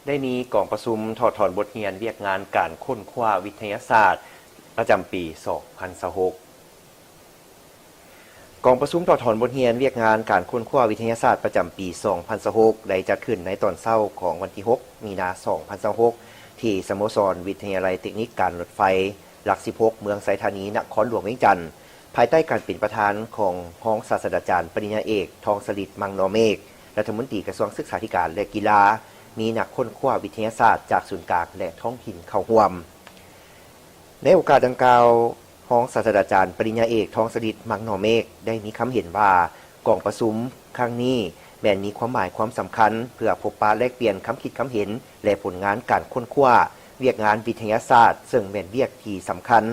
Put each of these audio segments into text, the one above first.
ได้มีกองประชุมถอดถอนบทเรียนเวียกงานการค้นคว้าวิทยาศาสตร์ประจำปี 2026 กองประชุมถอดถอนบทเรียนเวียกงานการค้นคว้าวิทยาศาสตร์ประจำปี 2026 ได้จัดขึ้นในตอนเช้าของวันที่ 6 มีนา 2026 ที่สโมสรวิทยาลัยเทคนิคการรถไฟหลัก 16 เมืองไสธานีนครหลวงเวียงจันทร์ภายใต้การเป็นประธานของรองศาสตราจารย์ปริญญาเอกทองสฤทธิ์มังนอเมฆรัฐมนตรีกระทรวงศึกษาธิการและกีฬามีนักค้นคว้าวิทยาศาสตร์จากศูนย์กลางและท้องถิ่นเข้าร่วมในโอกาสดังกล่าวรองศาสตราจารย์ปริญญาเอกทองสฤทธิ์มังนอเมฆได้มีคำเห็นว่ากองประชุมครั้งนี้แม้นมีความหมายความสำคัญเพื่อพบปะแลกเปลี่ยนคำคิดคำเห็นและผลงานการค้นคว้าเวียกงานวิทยาศาสตร์ซึ่งแม่นเวียกที่สำคัญ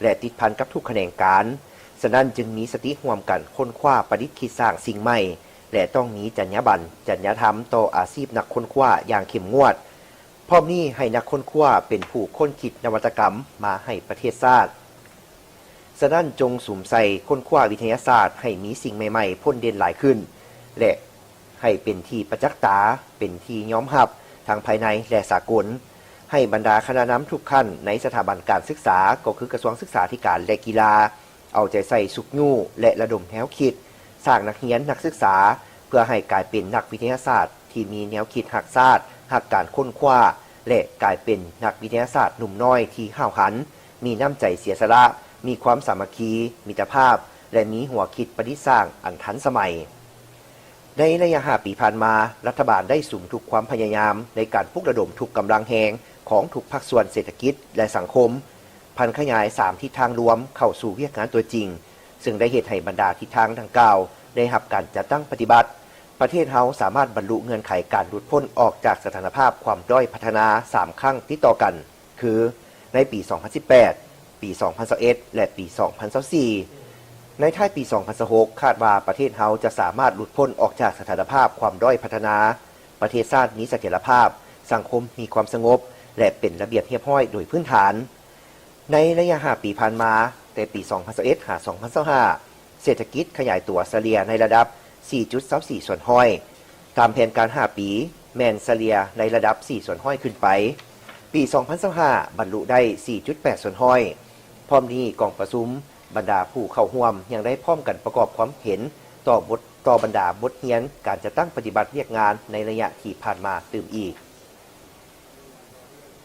และติดพันกับทุกแขนงการฉะนั้นจึงมีสติร่วมกันค้นคว้าประดิษฐ์คิดสร้างสิ่งใหม่และต้องมีจรรยาบรรณจรรยธรรมต่ออาชีพนักค้นคว้าอย่างเข้มงวดพร้อมนี้ให้นักค้นคว้าเป็นผู้ค้นคิดนวัตกรรมมาให้ประเทศชาติฉะนั้นจงสุ่มใส่ค้นคว้าวิทยาศาสตร์ให้มีสิ่งใหม่ๆพ้นเด่นหลายขึ้นและให้เป็นที่ประจักษ์ตาเป็นที่ยอมรับทางภายในและสากลให้บรรดาคณะนำทุกขั้นในสถาบันการศึกษาก็คือกระทรวงศึกษาธิการและกีฬาเอาใจใส่สุกยู่และระดมแนวคิดสร้างนักเรียนนักศึกษาเพื่อให้กลายเป็นนักวิทยาศาสตร์ที่มีแนวคิดหักศาสตร์หักการค้นคว้าและกลายเป็นนักวิทยาศาสตร์หนุ่มน้อยที่ห้าวหันมีน้ำใจเสียสละมีความสามัคคีมิตรภาพและมีหัวคิดประดิษฐ์สร้างอันทันสมัยในระยะ5 ปีผ่านมารัฐบาลได้สุมทุกความพยายามในการปลุกระดมทุกกำลังแหงของทุกภาคส่วนเศรษฐกิจและสังคมพันขยาย3ทิศทางรวมเข้าสู่เวียกงานตัวจริงซึ่งได้เหตุให้บรรดาทิศทางดังกล่าวได้รับการจัดตั้งปฏิบัติประเทศเฮาสามารถบรรลุเงื่อนไขการหลุดพ้นออกจากสถานภาพความด้อยพัฒนา3ครั้งติดต่อกันคือในปี 2018 ปี 2021 และปี 2024 ในท้ายปี 2026 คาดว่าประเทศเฮาจะสามารถหลุดพ้นออกจากสถานภาพความด้อยพัฒนาประเทศชาติมีเสถียรภาพสังคมมีความสงบและเป็นระเบียบเรียบร้อยโดยพื้นฐานในระยะ5 ปีผ่านมาแต่ปี 2021 หา 2025 เศรษฐกิจขยายตัวเฉลี่ยในระดับ 4.24 ส่วนห้อยตามแผนการ 5 ปีแมนเฉลี่ยในระดับ 4 ส่วนห้อยขึ้นไปปี 2025 บรรลุได้ 4.8 ส่วนห้อยพร้อมนี้กองประชุมบรรดาผู้เข้าร่วมยังได้พร้อมกันประกอบความเห็นต่อบรรดาบทเรียนการจะตั้งปฏิบัติเรียกงานในระยะที่ผ่านมาตื่มอีก